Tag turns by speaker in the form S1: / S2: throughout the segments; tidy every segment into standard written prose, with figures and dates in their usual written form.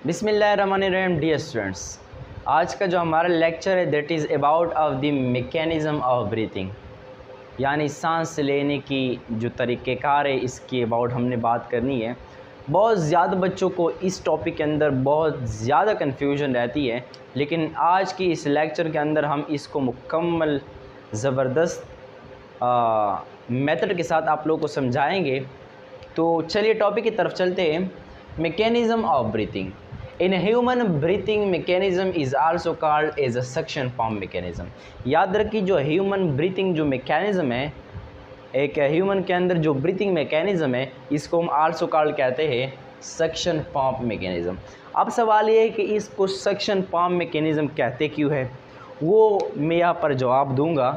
S1: बिस्मिल्लाहिर्रहमानिर्रहीम। Dear students, आज का जो हमारा लेक्चर है that is about of the mechanism of breathing, यानी सांस लेने की जो तरीक़ेकार है इसके अबाउट हमने बात करनी है। बहुत ज़्यादा बच्चों को इस टॉपिक के अंदर बहुत ज़्यादा कन्फ्यूजन रहती है, लेकिन आज की इस लेक्चर के अंदर हम इसको मुकम्मल ज़बरदस्त मेथड के साथ आप लोगों को समझाएंगे। तो चलिए टॉपिक की तरफ चलते हैं। Mechanism of breathing in human breathing mechanism is also called as a suction pump mechanism. याद रखिए, जो ह्यूमन ब्रीथिंग जो मैकेनिज़्म है, एक ह्यूमन के अंदर जो ब्रीथिंग मैकेनिज़्म है, इसको हम आल्सो कॉल्ड कहते हैं सक्शन पम्प मैकेनिज़्म। अब सवाल ये है कि इसको सक्शन पम्प मैकेनिज़्म कहते क्यों है, वो मैं यहाँ पर जवाब दूँगा।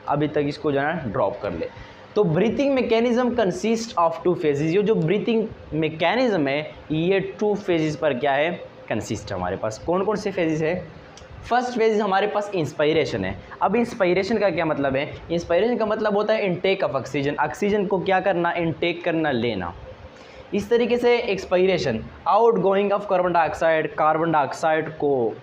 S1: अभी तक इसको जो है ड्रॉप कर ले। तो breathing mechanism consist of two phases. ये जो ब्रीथिंग मैकेनिज़्म है ये टू फेजेस पर क्या है, कंसिस्ट है। हमारे पास कौन कौन से फेजेस है? फर्स्ट फेज हमारे पास इंस्पायरेशन है। अब इंस्पायरेशन का क्या मतलब है? इंस्पायरेशन का मतलब होता है इनटेक ऑफ ऑक्सीजन। ऑक्सीजन को क्या करना, इनटेक करना, लेना। इस तरीके से expiration out going of carbon dioxide, carbon dioxide को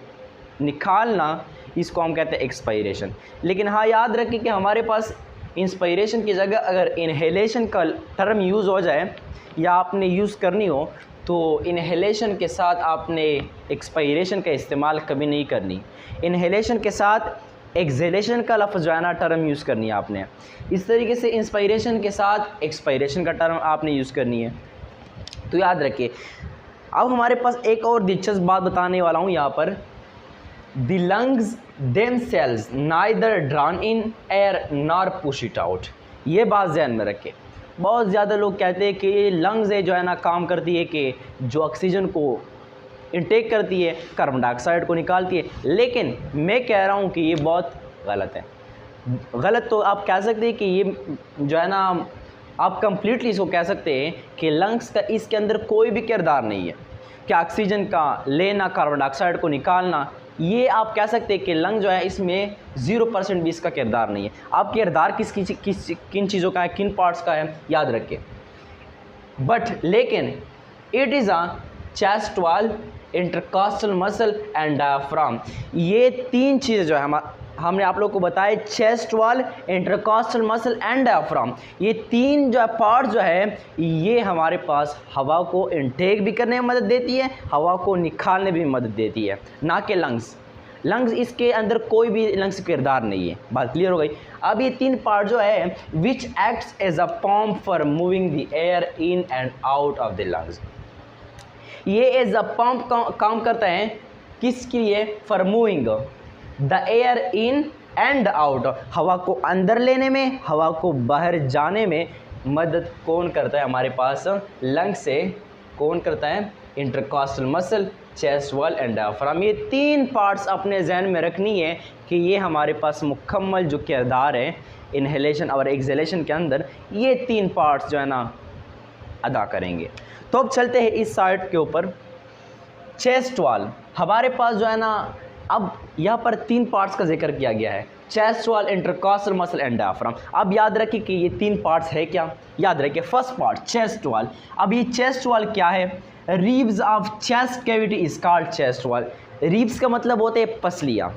S1: निकालना, इसको हम कहते हैं एक्सपायरेशन। लेकिन हाँ, याद रखें कि हमारे पास इंस्पायरेशन की जगह अगर इनहेलेशन का टर्म यूज़ हो जाए या आपने यूज़ करनी हो, तो इनहेलेशन के साथ आपने एक्सपायरेशन का इस्तेमाल कभी नहीं करनी। इनहेलेशन के साथ एक्सहेलेशन का लफ्ज़ जो है ना टर्म यूज़ करनी है आपने। इस तरीके से इंस्पायरेशन के साथ एक्सपायरेशन का टर्म आपने यूज़ करनी है। तो याद रखिए। अब हमारे पास एक और दिलचस्प बात बताने वाला हूँ यहाँ पर। The lungs themselves neither drawn in air nor push it out। ये बात ध्यान में रखें। बहुत ज़्यादा लोग कहते हैं कि ये लंग्स है जो है ना काम करती है कि जो ऑक्सीजन को इनटेक करती है, कार्बन डाइऑक्साइड को निकालती है, लेकिन मैं कह रहा हूँ कि ये बहुत गलत है। गलत तो आप कह सकते हैं कि ये जो है ना, आप कंप्लीटली इसको कह सकते हैं कि लंग्स का इसके अंदर कोई भी किरदार नहीं है कि ऑक्सीजन का लेना, कार्बन डाइऑक्साइड को निकालना। ये आप कह सकते हैं कि लंग जो है इसमें 0% भी इसका किरदार नहीं है। आप किरदार किन चीज़ों का है, किन पार्ट्स का है, याद रखें। बट लेकिन it is a chest wall, intercostal muscle and diaphragm. ये तीन चीज़ें जो है हमने आप लोग को बताया, chest wall, intercostal muscle and diaphragm. ये तीन जो पार्ट जो है ये हमारे पास हवा को इनटेक भी करने में मदद देती है, हवा को निकालने में भी मदद देती है, ना कि लंग्स। लंग्स इसके अंदर कोई भी लंग्स किरदार नहीं है। बात क्लियर हो गई। अब ये तीन पार्ट जो है which acts as a pump for moving the air in and out of the lungs. ये एज अ पंप काम करता है किसके लिए? For moving the air in and out. हवा को अंदर लेने में, हवा को बाहर जाने में मदद कौन करता है हमारे पास? लंग से कौन करता है? Intercostal muscle, chest wall and diaphragm. ये तीन पार्ट्स अपने जहन में रखनी है कि ये हमारे पास मुकम्मल जो किरदार है इनहेलेशन और एक्सहेलेशन के अंदर, ये तीन पार्ट्स जो है ना अदा करेंगे। तो अब चलते हैं इस साइड के ऊपर। चेस्ट वॉल हमारे पास जो है ना, अब यहाँ पर तीन पार्ट्स का जिक्र किया गया है, chest wall, intercostal muscle and diaphragm. अब याद रखिए कि ये तीन पार्ट्स है क्या। याद रखिए, फर्स्ट पार्ट चेस्ट वॉल। अब ये चेस्ट वॉल क्या है? Ribs of chest cavity is called chest wall. Ribs का मतलब होते हैं पसलियाँ।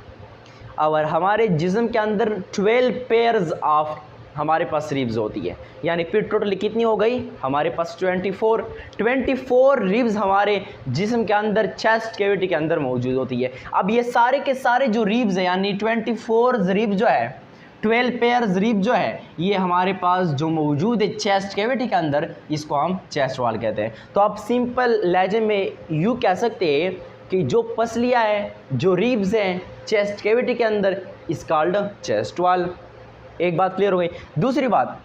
S1: और हमारे जिस्म के अंदर 12 पेयर्स ऑफ हमारे पास रिब्स होती है, यानी फिर टोटल कितनी हो गई हमारे पास? 24 रिब्स हमारे जिस्म के अंदर, चेस्ट कैविटी के अंदर मौजूद होती है। अब ये सारे के सारे जो रिब्स हैं, यानी 24 रिब्स जो है, 12 पेयर्स रिब जो है, ये हमारे पास जो मौजूद है चेस्ट कैविटी के अंदर, इसको हम चेस्ट वॉल कहते हैं। तो आप सिंपल लहजे में यूँ कह सकते हैं कि जो पसलियाँ हैं, जो रिब्स हैं चेस्ट कैविटी के अंदर, इस कॉल्ड चेस्ट वॉल। एक बात क्लियर हो गई। दूसरी बात,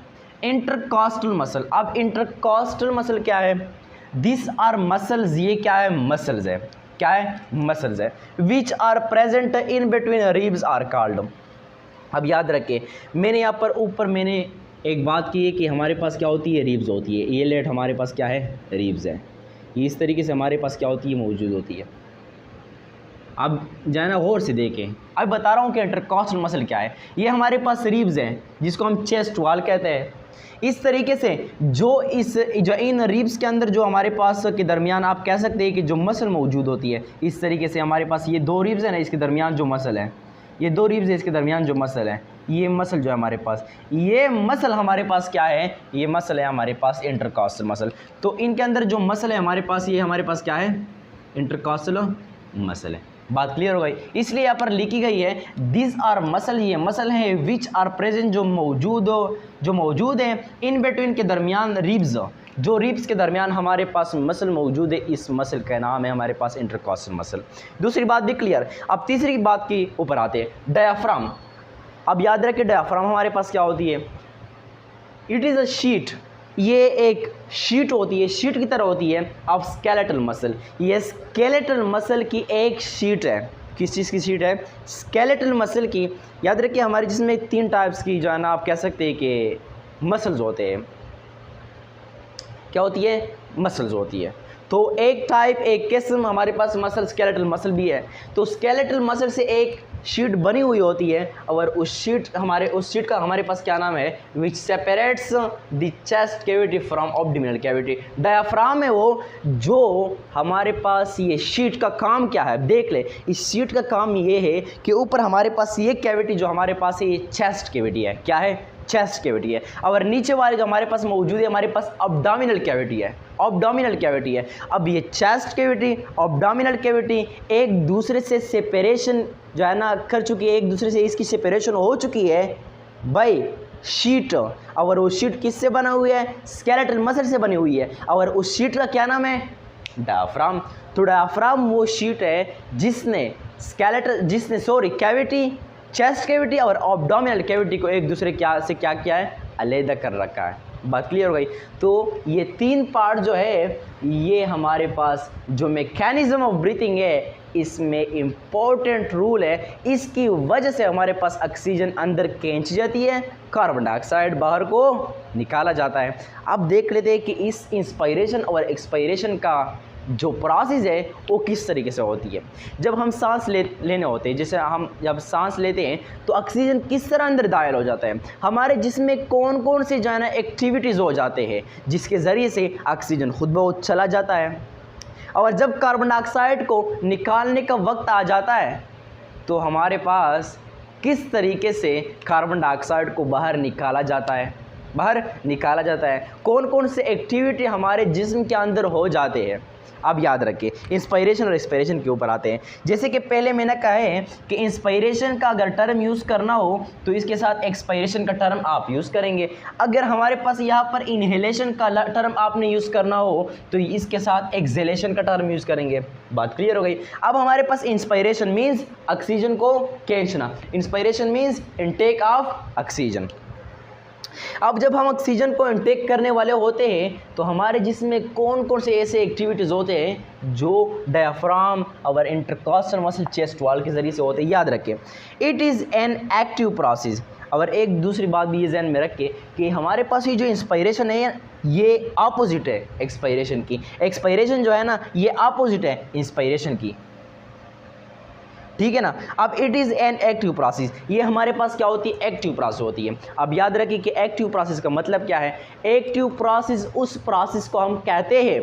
S1: इंटरकॉस्टल मसल। अब इंटरकॉस्टल मसल क्या है? This are muscles. ये क्या है? मसल्स है। क्या है? मसल्स है। Which are present in between ribs are called. अब याद रखें, मैंने यहाँ पर ऊपर मैंने एक बात की है कि हमारे पास क्या होती है? रिब्स होती है। ये लेट हमारे पास क्या है? रिब्स है। ये इस तरीके से हमारे पास क्या होती है? मौजूद होती है। अब जो है ना गौर से देखें, अब बता रहा हूँ कि इंटरकॉस्टल मसल क्या है। ये हमारे पास रिब्स हैं जिसको हम चेस्ट वॉल कहते हैं। इस तरीके से जो इन रिब्स के अंदर जो हमारे पास के दरमियान आप कह सकते हैं कि जो मसल मौजूद होती है, इस तरीके से हमारे पास ये 2 रिब्स हैं ना, इसके दरमियान जो मसल है, ये 2 रिब्स है, इसके दरमियान जो मसल है, ये मसल जो है हमारे पास, ये मसल हमारे पास क्या है, ये मसल है हमारे पास इंटरकॉस्टल मसल। तो इनके अंदर जो मसल है हमारे पास, ये हमारे पास क्या है, इंटरकॉस्टल मसल है। बात क्लियर हो गई। इसलिए यहाँ पर लिखी गई है दिस आर मसल, ये मसल हैं विच आर प्रेजेंट, जो मौजूद हैं इन बिटवीन के दरमियान रिब्स, जो रिब्स के दरमियान हमारे पास मसल मौजूद है, इस मसल का नाम है हमारे पास इंटरकॉस्टल मसल। दूसरी बात भी क्लियर। अब तीसरी बात की ऊपर आते हैं, डायाफ्राम। अब याद रखें डायाफ्राम हमारे पास क्या होती है, इट इज़ अ शीट, ये एक शीट होती है, शीट की तरह होती है ऑफ स्केलेटल मसल। ये स्केलेटल मसल की एक शीट है। किस चीज़ की शीट है, स्केलेटल मसल की। याद रखिए हमारे जिसमें 3 टाइप्स की जो है ना आप कह सकते हैं कि मसल्स होते हैं। क्या होती है, मसल्स होती है। तो एक टाइप, एक किस्म हमारे पास मसल स्केलेटल मसल भी है। तो स्केलेटल मसल से एक शीट बनी हुई होती है और उस शीट का हमारे पास क्या नाम है, which separates the chest cavity from abdominal cavity. Diaphragm है वो जो हमारे पास, ये शीट का काम क्या है देख ले। इस शीट का काम ये है कि ऊपर हमारे पास ये कैविटी जो हमारे पास है, ये चेस्ट कैविटी है। क्या है, चेस्ट कैविटी है। और नीचे वाले जो हमारे पास मौजूद है, हमारे पास एब्डोमिनल कैविटी है, एब्डोमिनल कैविटी है। अब ये चेस्ट कैविटी, एब्डोमिनल कैविटी एक दूसरे से सेपरेशन जो है ना कर चुकी है, एक दूसरे से इसकी सेपरेशन हो चुकी है बाय शीट। और वो शीट किससे बना हुआ है, स्केलेटल मसल से बनी हुई है। और उस शीट का क्या नाम है, डायाफ्राम। तो डायाफ्राम वो शीट है जिसने कैविटी, चेस्ट कैविटी और एब्डोमिनल कैविटी को एक दूसरे से क्या किया है, अलग कर रखा है। बात क्लियर हो गई। तो ये 3 पार्ट जो है, ये हमारे पास जो मैकेनिज्म ऑफ ब्रीथिंग है, इसमें इम्पोर्टेंट रूल है। इसकी वजह से हमारे पास ऑक्सीजन अंदर खींची जाती है, कार्बन डाइऑक्साइड बाहर को निकाला जाता है। अब देख लेते हैं कि इस इंस्पायरेशन और एक्सपायरेशन का जो प्रोसेस है वो किस तरीके से होती है। जब हम सांस लेने होते हैं, जैसे हम जब सांस लेते हैं तो ऑक्सीजन किस तरह अंदर दाखिल हो जाता है, हमारे जिस्म में कौन कौन से जो है ना एक्टिविटीज़ हो जाते हैं जिसके ज़रिए से ऑक्सीजन खुद ब खुद चला जाता है। और जब कार्बन डाइऑक्साइड को निकालने का वक्त आ जाता है तो हमारे पास किस तरीके से कार्बन डाइऑक्साइड को बाहर निकाला जाता है, कौन कौन से एक्टिविटी हमारे जिस्म के अंदर हो जाते हैं। अब याद रखिए, इंस्पायरेशन और एक्सपायरेशन के ऊपर आते हैं। जैसे कि पहले मैंने कहा है कि इंस्पायरेशन का अगर टर्म यूज़ करना हो तो इसके साथ एक्सपायरेशन का टर्म आप यूज़ करेंगे। अगर हमारे पास यहाँ पर इनहेलेशन का टर्म आपने यूज़ करना हो तो इसके साथ एक्सहेलेशन का टर्म यूज़ करेंगे। बात क्लियर हो गई। अब हमारे पास इंस्पायरेशन मीन्स ऑक्सीजन को खींचना, inspiration means intake of oxygen. अब जब हम ऑक्सीजन को इनटेक करने वाले होते हैं तो हमारे जिस्म में कौन कौन से ऐसे एक्टिविटीज़ होते हैं जो डायाफ्राम और इंटरकॉस्टल मसल चेस्ट वॉल के ज़रिए से होते हैं। याद रखें, it is an active process. और एक दूसरी बात भी ये ध्यान में रखें कि हमारे पास ये जो इंस्पायरेशन है ये अपोजिट है एक्सपायरेशन की। एक्सपायरेशन जो है ना ये अपोजिट है इंस्पायरेशन की, ठीक है ना। अब it is an active process, ये हमारे पास क्या होती है, एक्टिव प्रोसेस होती है। अब याद रखिए कि एक्टिव प्रोसेस का मतलब क्या है। एक्टिव प्रोसेस उस प्रोसेस को हम कहते हैं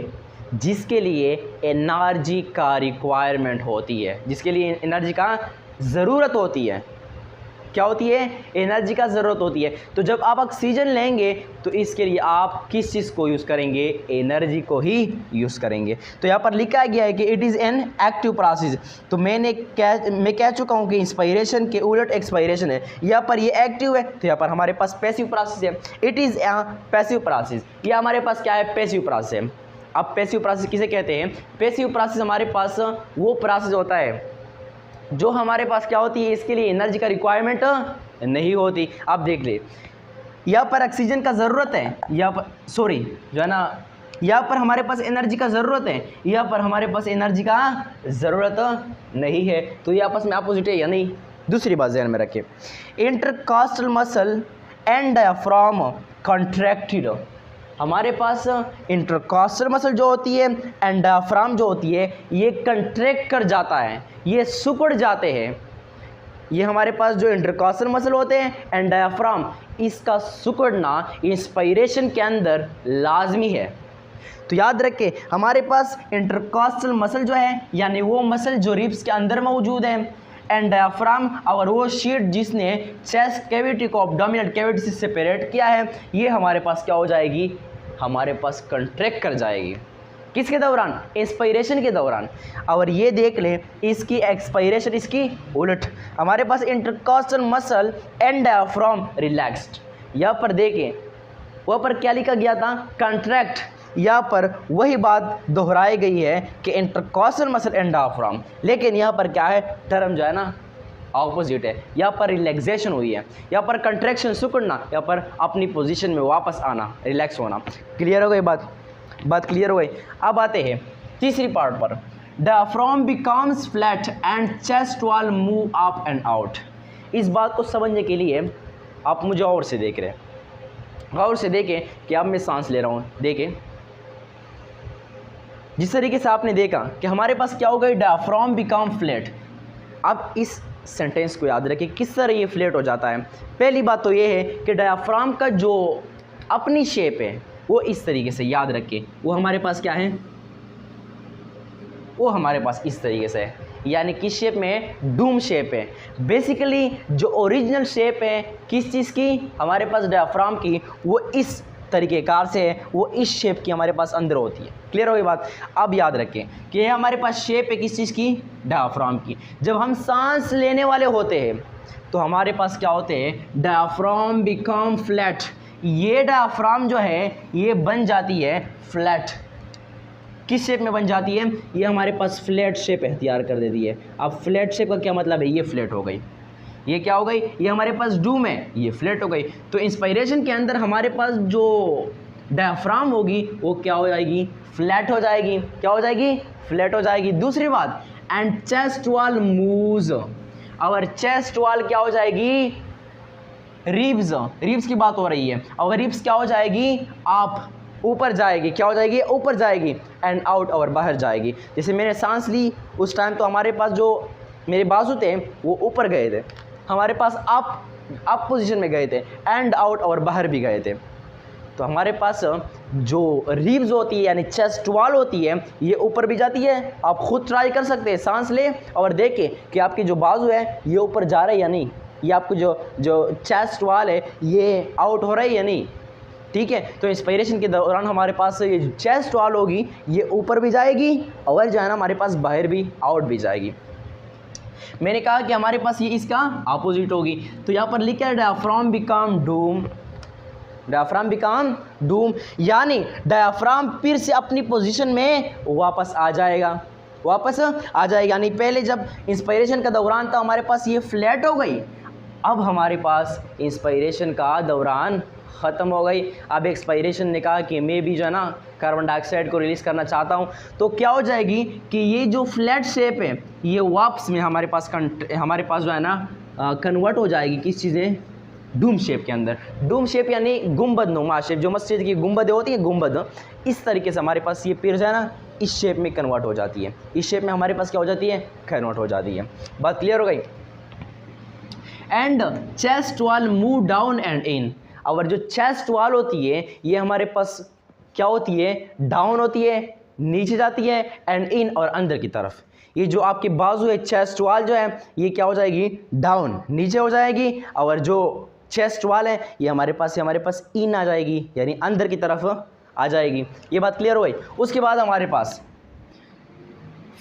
S1: जिसके लिए एनर्जी का रिक्वायरमेंट होती है, जिसके लिए एनर्जी का ज़रूरत होती है। क्या होती है, एनर्जी का ज़रूरत होती है। तो जब आप ऑक्सीजन लेंगे तो इसके लिए आप किस चीज़ को यूज़ करेंगे, एनर्जी को ही यूज़ करेंगे। तो यहाँ पर लिखा गया है कि it is an active process. तो मैं कह चुका हूँ कि इंस्पायरेशन के उलट एक्सपायरेशन है। यहाँ पर ये एक्टिव है तो यहाँ पर हमारे पास पैसिव प्रोसेस है। It is a passive process, ये हमारे पास क्या है, पैसिव प्रोसेस है। अब पैसिव प्रोसेस किसे कहते हैं, पैसिव प्रोसेस हमारे पास वो प्रोसेस होता है जो हमारे पास क्या होती है, इसके लिए एनर्जी का रिक्वायरमेंट नहीं होती। आप देख ले, यहाँ पर ऑक्सीजन का ज़रूरत है, यहाँ पर जो है ना यहाँ पर हमारे पास एनर्जी का ज़रूरत है, यहाँ पर हमारे पास एनर्जी का ज़रूरत नहीं है। तो ये आपस में अपोजिट है या नहीं। दूसरी बात ध्यान में रखें, intercostal muscle and diaphragm contracted. हमारे पास इंटरकॉस्टल मसल जो होती है एंड डायफ्राम जो होती है ये कंट्रैक्ट कर जाता है, ये सिकुड़ जाते हैं। ये हमारे पास जो इंटरकॉस्टल मसल होते हैं एंड डायफ्राम, इसका सिकुड़ना इंस्पिरेशन के अंदर लाजमी है। तो याद रखें हमारे पास इंटरकॉस्टल मसल जो है यानी वो मसल जो रिब्स के अंदर मौजूद है, एंड डायफ्राम और वो शीट जिसने चेस्ट कैविटी को एब्डोमिनल कैविटी से सेपरेट किया है, ये हमारे पास क्या हो जाएगी, हमारे पास कंट्रैक्ट कर जाएगी। किसके दौरान, एक्सपायरेशन के दौरान। और ये देख लें इसकी एक्सपायरेशन इसकी उलट, हमारे पास intercostal muscle and diaphragm relaxed. यहाँ पर देखें वहाँ पर क्या लिखा गया था, कंट्रैक्ट। यहाँ पर वही बात दोहराई गई है कि इंटरकॉस्टल मसल एंड डायफ्राम, लेकिन यहाँ पर क्या है, टर्म जो है ना ऑपोजिट है। यहाँ पर रिलैक्सेशन हुई है, यहाँ पर कंट्रैक्शन सिकुड़ना, यहाँ पर अपनी पोजीशन में वापस आना, रिलैक्स होना। क्लियर हो गई बात क्लियर हो गई। अब आते हैं तीसरी पार्ट पर, diaphragm becomes flat and chest wall move up and out. इस बात को समझने के लिए आप मुझे और से देख रहे हैं, गौर से देखें कि अब मैं सांस ले रहा हूँ। देखें जिस तरीके से आपने देखा कि हमारे पास क्या हो गई, डायफ्राम बिकम फ्लैट। अब इस सेंटेंस को याद रखें किस तरह ये फ्लैट हो जाता है। पहली बात तो ये है कि डायफ्राम का जो अपनी शेप है वो इस तरीके से याद रखें, वो हमारे पास क्या है, वो हमारे पास इस तरीके से है, यानी किस शेप में है, डूम शेप है। बेसिकली जो ओरिजिनल शेप है किस चीज़ की, हमारे पास डायफ्राम की, वो इस तरीक़ेकार से है, वो इस शेप की हमारे पास अंदर होती है। क्लियर हो गई बात। अब याद रखें कि ये हमारे पास शेप है किस चीज़ की, डायफ्राम की। जब हम सांस लेने वाले होते हैं तो हमारे पास क्या होते हैं, डायफ्राम बिकम फ्लैट। ये डायफ्राम जो है ये बन जाती है फ्लैट। किस शेप में बन जाती है, ये हमारे पास फ्लैट शेप इख्तियार कर देती है। अब फ्लैट शेप का क्या मतलब है, ये फ्लैट हो गई, ये क्या हो गई, ये हमारे पास डूम है, ये फ्लैट हो गई। तो इंस्पिरेशन के अंदर हमारे पास जो डायफ्राम होगी वो क्या हो जाएगी, फ्लैट हो जाएगी। क्या हो जाएगी, फ्लैट हो जाएगी। दूसरी बात, एंड चेस्ट वॉल मूव्स, और चेस्ट वॉल क्या हो जाएगी, रिब्स की बात हो रही है, और रिब्स क्या हो जाएगी, आप ऊपर जाएगी। क्या हो जाएगी, ऊपर जाएगी। एंड आउट, और बाहर जाएगी। जैसे मैंने सांस ली उस टाइम तो हमारे पास जो मेरे बाजू थे वो ऊपर गए थे, हमारे पास अप पोजीशन में गए थे, एंड आउट और बाहर भी गए थे। तो हमारे पास जो रिब्स होती है यानी चेस्ट वॉल होती है ये ऊपर भी जाती है। आप खुद ट्राई कर सकते हैं, सांस ले और देखें कि आपकी जो बाजू है ये ऊपर जा रहा है या नहीं, ये आपको जो चेस्ट वॉल है ये आउट हो रहा है या नहीं। ठीक है, तो इंस्पिरेशन के दौरान हमारे पास ये चेस्ट वॉल होगी ये ऊपर भी जाएगी और जो है ना हमारे पास बाहर भी, आउट भी जाएगी। मैंने कहा कि हमारे पास ये इसका अपोजिट होगी। तो यहाँ पर लिखा है diaphragm become Doom, diaphragm become Doom, यानी डायफ्राम फिर से अपनी पोजीशन में वापस आ जाएगा, वापस आ जाएगा। यानी पहले जब इंस्पिरेशन का दौरान था हमारे पास ये फ्लैट हो गई, अब हमारे पास इंस्पिरेशन का दौरान ख़त्म हो गई। अब एक्सपायरेशन ने कहा कि मैं भी जो है ना कार्बन डाइऑक्साइड को रिलीज़ करना चाहता हूँ, तो क्या हो जाएगी कि ये जो फ्लैट शेप है ये वापस में हमारे पास जो है ना कन्वर्ट हो जाएगी किस चीज़ें, डूम शेप के अंदर। डूम शेप यानी गुंबद नुमा शेप, जो मस्जिद की गुंबद होती है, गुंबद, इस तरीके से हमारे पास ये फिर जो है ना इस शेप में कन्वर्ट हो जाती है। इस शेप में हमारे पास क्या हो जाती है, कन्वर्ट हो जाती है। बात क्लियर हो गई। And chest wall move down and in, और जो चेस्ट वॉल होती है ये हमारे पास क्या होती है, डाउन होती है, नीचे जाती है, एंड इन और अंदर की तरफ। ये जो आपकी बाजू है चेस्ट वॉल जो है ये क्या हो जाएगी, डाउन, नीचे हो जाएगी, और जो चेस्ट वॉल है ये हमारे पास इन आ जाएगी, यानी अंदर की तरफ आ जाएगी। ये बात क्लियर हो गई। उसके बाद हमारे पास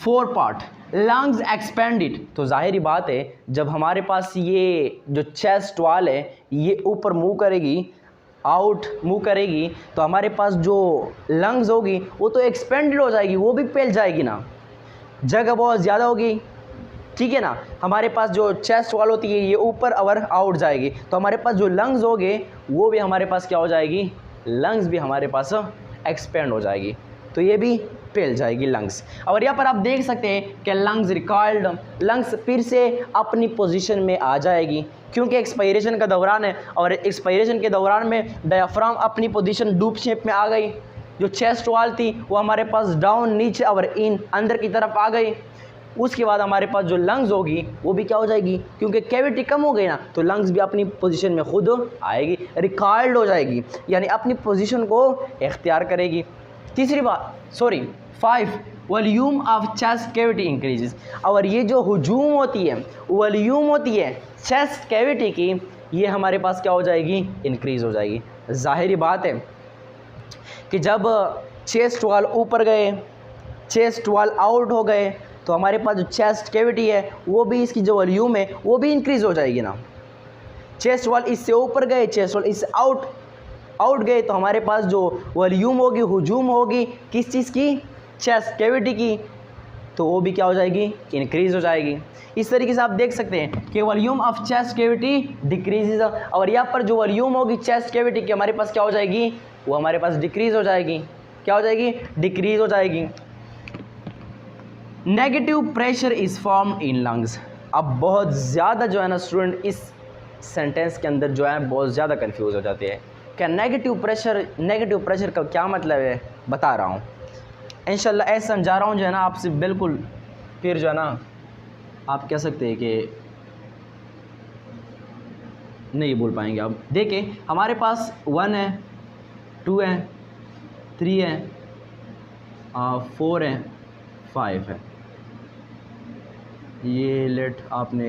S1: 4 पार्ट, लंग्स एक्सपेंडेड। तो जाहिर बात है जब हमारे पास ये जो चेस्ट वॉल है ये ऊपर मूव करेगी, आउट मूव करेगी, तो हमारे पास जो लंग्स होगी वो तो एक्सपेंडेड हो जाएगी, वो भी फैल जाएगी ना, जगह बहुत ज़्यादा होगी। ठीक है ना, हमारे पास जो चेस्ट वॉल होती है ये ऊपर और आउट जाएगी, तो हमारे पास जो लंग्स होंगे वो भी हमारे पास क्या हो जाएगी, लंग्स भी हमारे पास एक्सपेंड हो जाएगी। तो ये भी फैल जाएगी लंग्स। और यहाँ पर आप देख सकते हैं कि लंग्स रिकॉल्ड, लंग्स फिर से अपनी पोजीशन में आ जाएगी क्योंकि एक्सपायरेशन का दौरान है और एक्सपायरेशन के दौरान में डायफ्राम अपनी पोजीशन डूब शेप में आ गई। जो चेस्ट वॉल थी वो हमारे पास डाउन, नीचे और इन, अंदर की तरफ आ गई। उसके बाद हमारे पास जो लंग्स होगी वो भी क्या हो जाएगी, क्योंकि कैविटी कम हो गई ना, तो लंग्स भी अपनी पोजीशन में खुद आएगी, रिकॉल्ड हो जाएगी, यानी अपनी पोजीशन को इख्तियार करेगी। तीसरी बात 5 volume of chest cavity increases. और ये जो हुजूम होती है, वॉल्यूम होती है चेस्ट कैविटी की, ये हमारे पास क्या हो जाएगी, इंक्रीज़ हो जाएगी। ज़ाहिरी बात है कि जब चेस्ट वॉल ऊपर गए, चेस्ट वॉल आउट हो गए, तो हमारे पास जो चेस्ट कैविटी है वो भी, इसकी जो वॉल्यूम है वो भी इंक्रीज़ हो जाएगी ना। चेस्ट वॉल इससे ऊपर गए, चेस्ट वॉल इससे आउट गए, तो हमारे पास जो वॉल्यूम होगी, हुजूम होगी किस चीज़ की, चेस्ट कैविटी की, तो वो भी क्या हो जाएगी, इंक्रीज़ हो जाएगी। इस तरीके से आप देख सकते हैं कि volume of chest cavity decreases, और यहाँ पर जो वॉल्यूम होगी चेस्ट कैविटी की हमारे पास क्या हो जाएगी, वो हमारे पास डिक्रीज़ हो जाएगी। क्या हो जाएगी, डिक्रीज़ हो जाएगी। Negative pressure is form in lungs. अब बहुत ज़्यादा जो है ना स्टूडेंट इस सेंटेंस के अंदर जो है बहुत ज़्यादा कंफ्यूज हो जाते हैं। क्या नेगेटिव प्रेशर का क्या मतलब है, बता रहा हूँ इंशाल्लाह, ऐसा समझा रहा हूँ जो है ना आपसे, बिल्कुल फिर जो है ना आप कह सकते हैं कि नहीं बोल पाएंगे आप। देखें हमारे पास 1 है, 2 है, 3 है, 4 है, 5 है। ये लेट आपने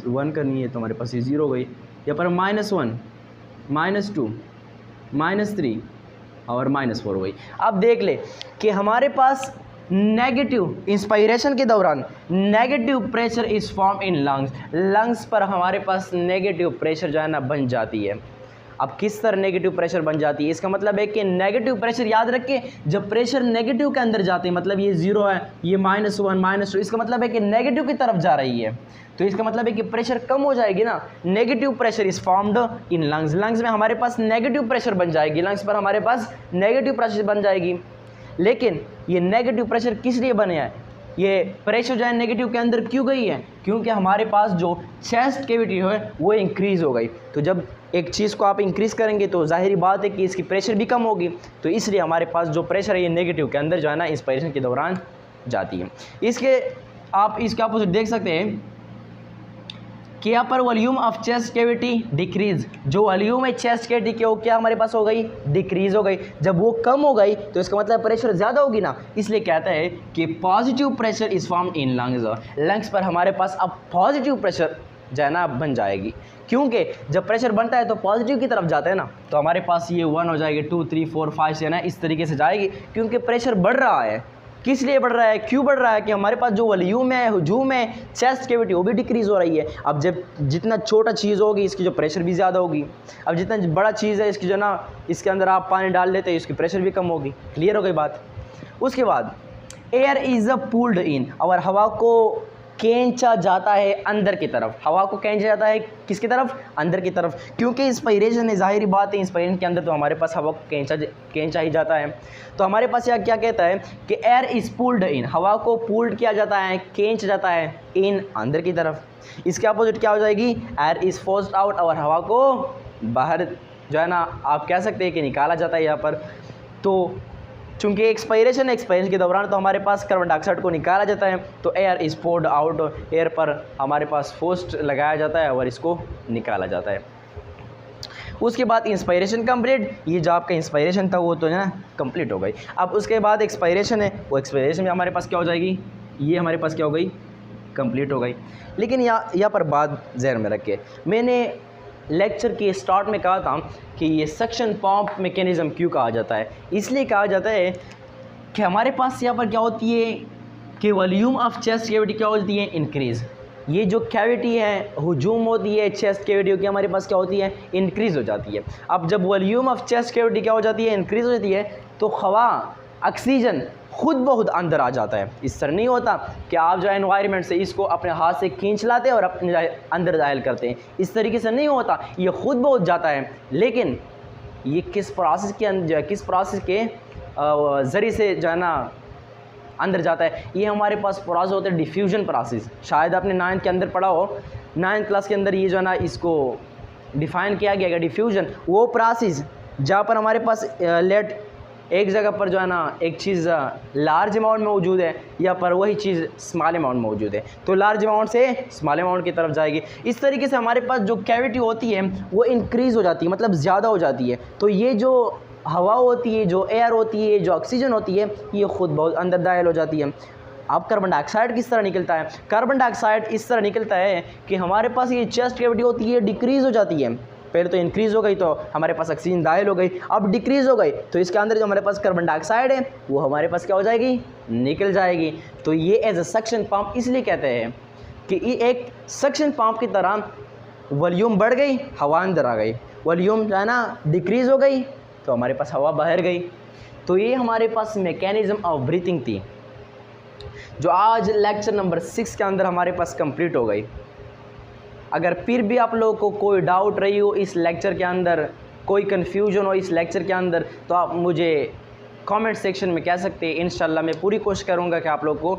S1: 1 करनी है तो हमारे पास ये 0 हो गई। यहाँ पर -1, -2, -3 और -4 हो गई। अब देख ले कि हमारे पास नेगेटिव इंस्पायरेशन के दौरान negative pressure is form in lungs पर हमारे पास नेगेटिव प्रेशर जो है ना बन जाती है। अब किस तरह नेगेटिव प्रेशर बन जाती है, इसका मतलब है कि नेगेटिव प्रेशर, याद रखिए जब प्रेशर नेगेटिव के अंदर जाते हैं, मतलब ये 0 है, ये -1, -2, इसका मतलब है कि नेगेटिव की तरफ जा रही है, तो इसका मतलब है कि प्रेशर कम हो जाएगी ना। Negative pressure is formed in lungs में हमारे पास नेगेटिव प्रेशर बन जाएगी, लंग्स पर हमारे पास नेगेटिव प्रेशर बन जाएगी। लेकिन ये नेगेटिव प्रेशर किस लिए बने हैं, ये प्रेशर जो है नेगेटिव के अंदर क्यों गई है, क्योंकि हमारे पास जो चेस्ट कैविटी है वो इंक्रीज़ हो गई। तो जब एक चीज़ को आप इंक्रीज़ करेंगे तो जाहिर बात है कि इसकी प्रेशर भी कम होगी, तो इसलिए हमारे पास जो प्रेशर है ये नेगेटिव के अंदर जो है ना इंस्पायरेशन के दौरान जाती है। आप इसके अपोजिट देख सकते हैं कि यहाँ पर volume of chest cavity decrease, जो वॉल्यूम है चेस्ट कैविटी की वो क्या हमारे पास हो गई, डिक्रीज हो गई। जब वो कम हो गई तो इसका मतलब प्रेशर ज़्यादा होगी ना, इसलिए कहता है कि positive pressure is form in lungs पर हमारे पास अब पॉजिटिव प्रेशर जो है ना बन जाएगी, क्योंकि जब प्रेशर बनता है तो पॉजिटिव की तरफ जाता है ना, तो हमारे पास ये 1 हो जाएगी, 2, 3, 4, 5 से ना इस तरीके से जाएगी, क्योंकि प्रेशर बढ़ रहा है। किस लिए बढ़ रहा है, क्यों बढ़ रहा है, कि हमारे पास जो वॉल्यूम है, हुजूम है, चेस्ट कैविटी वो भी डिक्रीज़ हो रही है। अब जब जितना छोटा चीज़ होगी इसकी जो प्रेशर भी ज़्यादा होगी, अब जितना बड़ा चीज़ है इसकी जो ना इसके अंदर आप पानी डाल लेते हैं इसकी प्रेशर भी कम होगी। क्लियर हो गई बात। उसके बाद एयर इज़ अ पुल्ड इन, और हवा को खींचा जाता है अंदर की तरफ, हवा को खींचा जाता है किसकी तरफ, अंदर की तरफ, क्योंकि इंस्पायरेशन है, ज़ाहिरी बात है इंस्पायरेशन के अंदर तो हमारे पास हवा को खींचा ही जाता है। तो हमारे पास यहाँ क्या कहता है कि एयर इज़ पुल्ड इन, हवा को पुल्ड किया जाता है, खींच जाता है, इन अंदर की तरफ। इसके अपोजिट क्या हो जाएगी, एयर इज़ फोर्स्ड आउट, और हवा को बाहर जो है ना आप कह सकते हैं कि निकाला जाता है यहाँ पर। तो चूँकि एक्सपायरेशन के दौरान तो हमारे पास कार्बन डाइऑक्साइड को निकाला जाता है, तो air is poured out, air पर हमारे पास फोर्स्ड लगाया जाता है और इसको निकाला जाता है। उसके बाद इंस्पायरेशन कंप्लीट, ये जो आपका इंस्पायरेशन था वो तो है ना कंप्लीट हो गई। अब उसके बाद एक्सपायरेशन है, वो एक्सपायरेशन में हमारे पास क्या हो जाएगी, ये हमारे पास क्या हो गई, कंप्लीट हो गई। लेकिन यहाँ पर बात ज़हन में रखिए, मैंने लेक्चर के स्टार्ट में कहा था कि ये सक्शन पंप मैकेनिज़्म क्यों कहा जाता है, इसलिए कहा जाता है कि हमारे पास यहाँ पर क्या होती है कि वॉल्यूम ऑफ चेस्ट कैविटी क्या होती है, इंक्रीज़। ये जो कैविटी है, हुजूम होती है चेस्ट कैविटी की, हमारे पास क्या होती है, इंक्रीज़ हो जाती है। अब जब वॉल्यूम ऑफ चेस्ट कैविटी क्या हो जाती है, इंक्रीज़ हो जाती है, तो हवा, ऑक्सीजन खुद ब खुद अंदर आ जाता है। इस तरह नहीं होता कि आप जो है एनवायरनमेंट से इसको अपने हाथ से खींच लाते हैं और अपने अंदर दाखिल करते हैं, इस तरीके से नहीं होता, ये खुद ब खुद जाता है। लेकिन ये किस प्रोसेस के ज़रिए से जो है ना अंदर जाता है। ये हमारे पास प्रोसेस होते हैं डिफ्यूजन प्रोसेस। शायद आपने 9th के अंदर पढ़ा हो, 9th क्लास के अंदर ये जो है ना इसको डिफ़ाइन किया गया है डिफ्यूजन, वो प्रोसेस जहाँ पर हमारे पास लेट एक जगह पर जो है ना एक चीज़ लार्ज अमाउंट में मौजूद है, या पर वही चीज़ स्मॉल अमाउंट में मौजूद है, तो लार्ज अमाउंट से स्मॉल अमाउंट की तरफ जाएगी। इस तरीके से हमारे पास जो कैविटी होती है वो इंक्रीज़ हो जाती है, मतलब ज़्यादा हो जाती है। तो ये जो हवा होती है, जो एयर होती है, जो ऑक्सीजन होती है, ये ख़ुद बहुत अंदर दाखिल हो जाती है। अब कार्बन डाइऑक्साइड किस तरह निकलता है? कार्बन डाइऑक्साइड इस तरह निकलता है कि हमारे पास ये चेस्ट कैविटी होती है डिक्रीज़ हो जाती है। पहले तो इंक्रीज़ हो गई तो हमारे पास ऑक्सीजन दाखिल हो गई, अब डिक्रीज़ हो गई तो इसके अंदर जो हमारे पास कार्बन डाइऑक्साइड है वो हमारे पास क्या हो जाएगी? निकल जाएगी। तो ये एज अ सक्शन पंप इसलिए कहते हैं कि ये एक सक्शन पंप की तरह वॉल्यूम बढ़ गई, हवा अंदर आ गई, वॉल्यूम जो है ना डिक्रीज़ हो गई तो हमारे पास हवा बाहर गई। तो ये हमारे पास मैकेनिज़्म ऑफ ब्रीथिंग थी, जो आज लेक्चर नंबर 6 के अंदर हमारे पास कंप्लीट हो गई। अगर फिर भी आप लोगों को कोई डाउट रही हो इस लेक्चर के अंदर, कोई कन्फ्यूजन हो इस लेक्चर के अंदर, तो आप मुझे कमेंट सेक्शन में कह सकते हैं। इंशाल्लाह मैं पूरी कोशिश करूँगा कि आप लोग को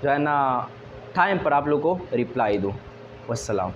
S1: जो है ना टाइम पर आप लोग को रिप्लाई दूँ। वस्सलाम।